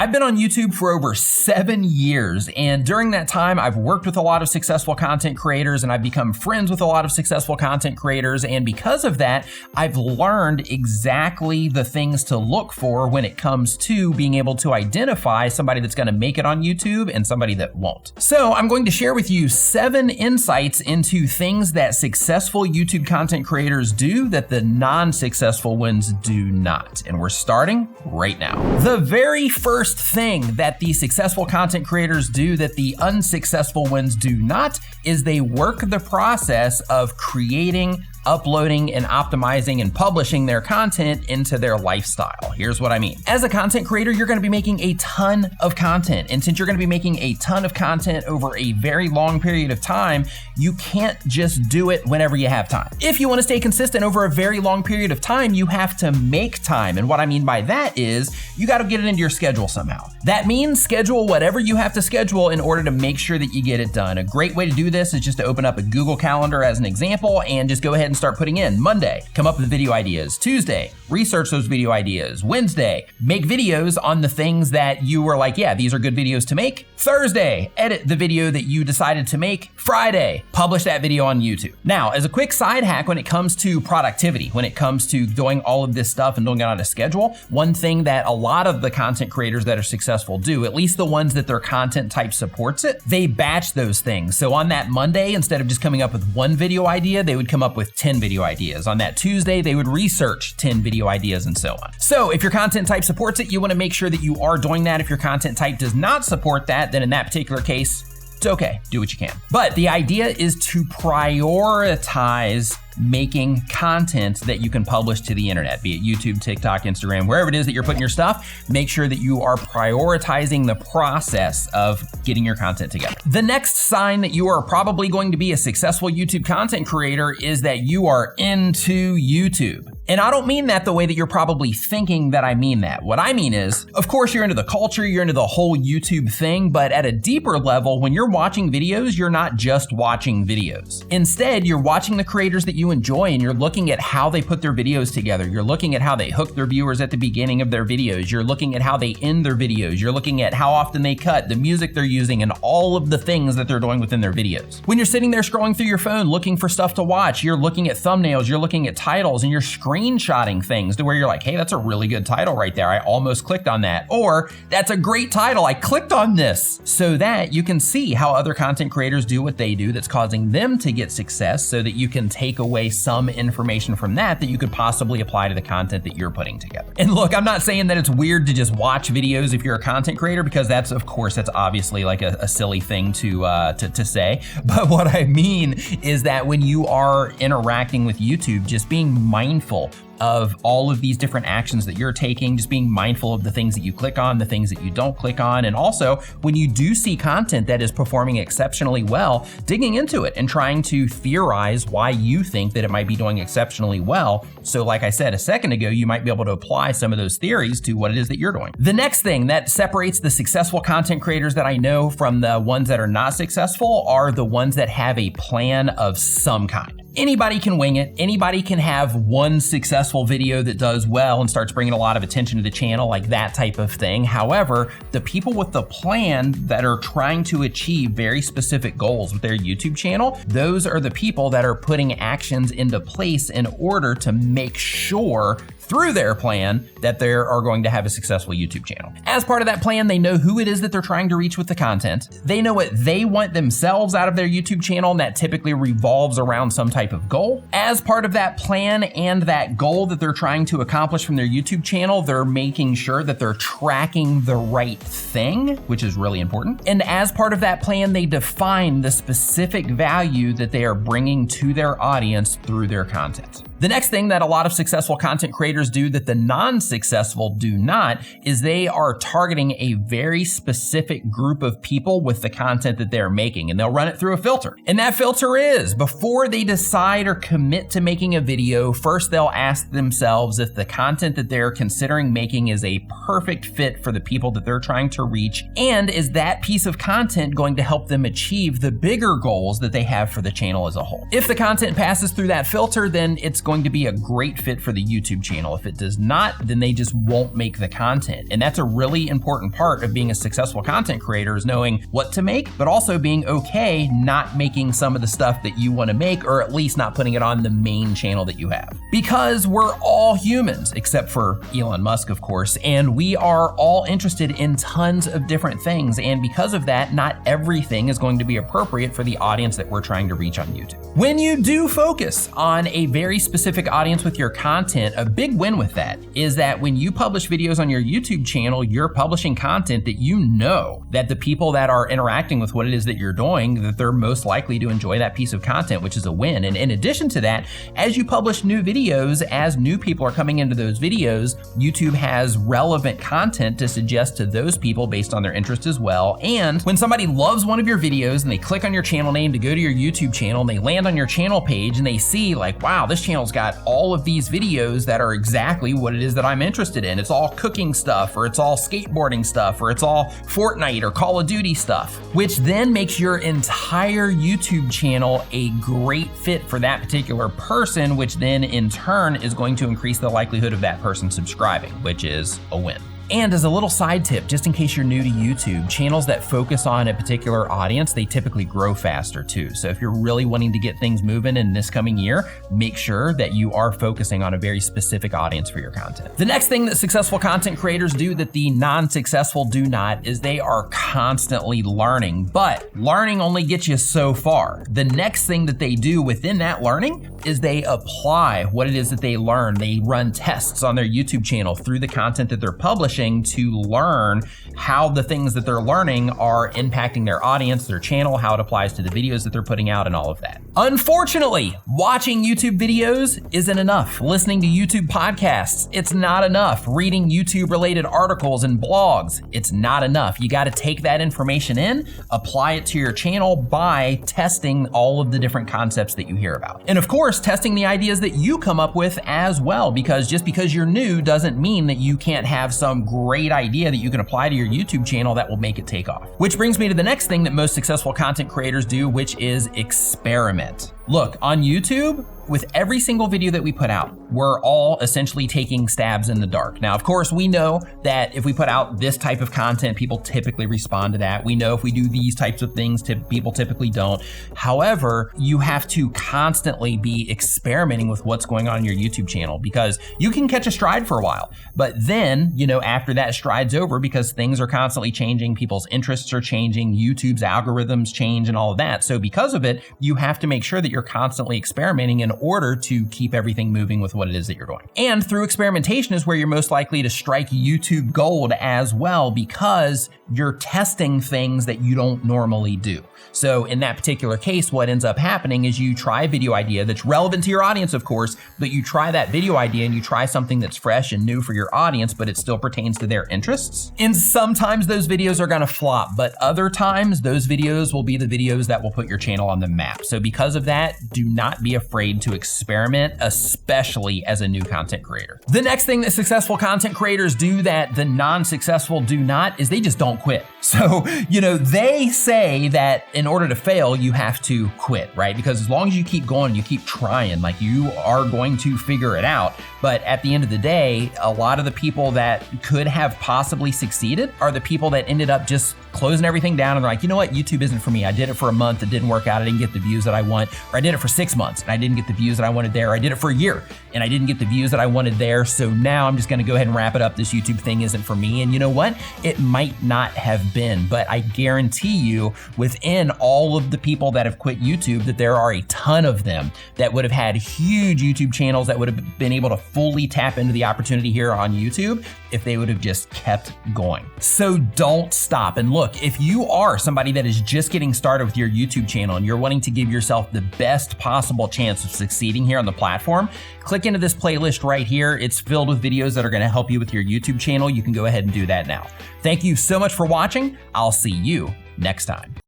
I've been on YouTube for over 7 years, and during that time, I've worked with a lot of successful content creators, and I've become friends with a lot of successful content creators, and because of that, I've learned exactly the things to look for when it comes to being able to identify somebody that's gonna make it on YouTube and somebody that won't. So I'm going to share with you 7 insights into things that successful YouTube content creators do that the non-successful ones do not. And we're starting right now. The very first thing that the successful content creators do that the unsuccessful ones do not is they work the process of creating, uploading, and optimizing and publishing their content into their lifestyle. Here's what I mean. As a content creator, you're gonna be making a ton of content. And since you're gonna be making a ton of content over a very long period of time, you can't just do it whenever you have time. If you wanna stay consistent over a very long period of time, you have to make time. And what I mean by that is you gotta get it into your schedule somehow. That means schedule whatever you have to schedule in order to make sure that you get it done. A great way to do this is just to open up a Google Calendar as an example and just go ahead and start putting in Monday, come up with video ideas. Tuesday, research those video ideas. Wednesday, make videos on the things that you were like, yeah, these are good videos to make. Thursday, edit the video that you decided to make. Friday, publish that video on YouTube. Now, as a quick side hack when it comes to productivity, when it comes to doing all of this stuff and doing it on a schedule, one thing that a lot of the content creators that are successful do, at least the ones that their content type supports it, they batch those things. So on that Monday, instead of just coming up with one video idea, they would come up with 10 video ideas. On that Tuesday, they would research 10 video ideas and so on. So if your content type supports it, you wanna make sure that you are doing that. If your content type does not support that, then in that particular case, it's okay, do what you can. But the idea is to prioritize making content that you can publish to the internet, be it YouTube, TikTok, Instagram, wherever it is that you're putting your stuff. Make sure that you are prioritizing the process of getting your content together. The next sign that you are probably going to be a successful YouTube content creator is that you are into YouTube. And I don't mean that the way that you're probably thinking that I mean that. What I mean is, of course, you're into the culture, you're into the whole YouTube thing, but at a deeper level, when you're watching videos, you're not just watching videos. Instead, you're watching the creators that you enjoy and you're looking at how they put their videos together. You're looking at how they hook their viewers at the beginning of their videos. You're looking at how they end their videos. You're looking at how often they cut, the music they're using, and all of the things that they're doing within their videos. When you're sitting there scrolling through your phone looking for stuff to watch, you're looking at thumbnails, you're looking at titles, and you're screenshotting things to where you're like, hey, that's a really good title right there. I almost clicked on that. Or that's a great title. I clicked on this. So that you can see how other content creators do what they do that's causing them to get success so that you can take away some information from that you could possibly apply to the content that you're putting together. And look, I'm not saying that it's weird to just watch videos if you're a content creator, because that's, of course, that's obviously like a silly thing to say. But what I mean is that when you are interacting with YouTube, just being mindful of all of these different actions that you're taking, just being mindful of the things that you click on, the things that you don't click on, and also when you do see content that is performing exceptionally well, digging into it and trying to theorize why you think that it might be doing exceptionally well. So like I said a second ago, you might be able to apply some of those theories to what it is that you're doing. The next thing that separates the successful content creators that I know from the ones that are not successful are the ones that have a plan of some kind. Anybody can wing it. Anybody can have one successful video that does well and starts bringing a lot of attention to the channel, like that type of thing. However, the people with the plan that are trying to achieve very specific goals with their YouTube channel, those are the people that are putting actions into place in order to make sure through their plan that they are going to have a successful YouTube channel. As part of that plan, they know who it is that they're trying to reach with the content. They know what they want themselves out of their YouTube channel, and that typically revolves around some type of goal. As part of that plan and that goal that they're trying to accomplish from their YouTube channel, they're making sure that they're tracking the right thing, which is really important. And as part of that plan, they define the specific value that they are bringing to their audience through their content. The next thing that a lot of successful content creators do that the non-successful do not is they are targeting a very specific group of people with the content that they're making, and they'll run it through a filter. And that filter is, before they decide or commit to making a video, first they'll ask themselves if the content that they're considering making is a perfect fit for the people that they're trying to reach, and is that piece of content going to help them achieve the bigger goals that they have for the channel as a whole. If the content passes through that filter, then it's going to be a great fit for the YouTube channel. If it does not, then they just won't make the content. And that's a really important part of being a successful content creator, is knowing what to make, but also being okay not making some of the stuff that you want to make, or at least not putting it on the main channel that you have. Because we're all humans, except for Elon Musk, of course, and we are all interested in tons of different things. And because of that, not everything is going to be appropriate for the audience that we're trying to reach on YouTube. When you do focus on a very specific audience with your content, a big win with that is that when you publish videos on your YouTube channel, you're publishing content that you know that the people that are interacting with what it is that you're doing, that they're most likely to enjoy that piece of content, which is a win. And in addition to that, as you publish new videos, as new people are coming into those videos, YouTube has relevant content to suggest to those people based on their interest as well. And when somebody loves one of your videos and they click on your channel name to go to your YouTube channel, and they land on your channel page and they see like, wow, this channel's got all of these videos that are exactly what it is that I'm interested in. It's all cooking stuff, or it's all skateboarding stuff, or it's all Fortnite or Call of Duty stuff, which then makes your entire YouTube channel a great fit for that particular person, which then in turn is going to increase the likelihood of that person subscribing, which is a win. And as a little side tip, just in case you're new to YouTube, channels that focus on a particular audience, they typically grow faster too. So if you're really wanting to get things moving in this coming year, make sure that you are focusing on a very specific audience for your content. The next thing that successful content creators do that the non-successful do not is they are constantly learning, but learning only gets you so far. The next thing that they do within that learning is they apply what it is that they learn. They run tests on their YouTube channel through the content that they're publishing to learn how the things that they're learning are impacting their audience, their channel, how it applies to the videos that they're putting out, and all of that. Unfortunately, watching YouTube videos isn't enough. Listening to YouTube podcasts, it's not enough. Reading YouTube related articles and blogs, it's not enough. You got to take that information in, apply it to your channel by testing all of the different concepts that you hear about. And of course, testing the ideas that you come up with as well, because just because you're new doesn't mean that you can't have some great idea that you can apply to your YouTube channel that will make it take off. Which brings me to the next thing that most successful content creators do, which is experiment. Look, on YouTube, with every single video that we put out, we're all essentially taking stabs in the dark. Now, of course, we know that if we put out this type of content, people typically respond to that. We know if we do these types of things, people typically don't. However, you have to constantly be experimenting with what's going on in your YouTube channel, because you can catch a stride for a while, but then, after that stride's over, because things are constantly changing, people's interests are changing, YouTube's algorithms change and all of that. So because of it, you have to make sure that you're constantly experimenting in order to keep everything moving with what it is that you're doing. And through experimentation is where you're most likely to strike YouTube gold as well, because you're testing things that you don't normally do. So in that particular case, what ends up happening is you try a video idea that's relevant to your audience, of course, but you try that video idea and you try something that's fresh and new for your audience, but it still pertains to their interests. And sometimes those videos are gonna flop, but other times those videos will be the videos that will put your channel on the map. So because of that, do not be afraid to experiment, especially as a new content creator. The next thing that successful content creators do that the non-successful do not is they just don't quit. So, they say that in order to fail, you have to quit, right? Because as long as you keep going, you keep trying, like you are going to figure it out. But at the end of the day, a lot of the people that could have possibly succeeded are the people that ended up just closing everything down and they're like, you know what, YouTube isn't for me. I did it for a month, it didn't work out, I didn't get the views that I want, or I did it for 6 months and I didn't get the views that I wanted there, or I did it for a year and I didn't get the views that I wanted there, so now I'm just gonna go ahead and wrap it up. This YouTube thing isn't for me. And you know what? It might not have been, but I guarantee you within all of the people that have quit YouTube that there are a ton of them that would have had huge YouTube channels that would have been able to fully tap into the opportunity here on YouTube if they would have just kept going. So don't stop. And look, if you are somebody that is just getting started with your YouTube channel and you're wanting to give yourself the best possible chance of succeeding here on the platform, click into this playlist right here. It's filled with videos that are gonna help you with your YouTube channel. You can go ahead and do that now. Thank you so much for watching. I'll see you next time.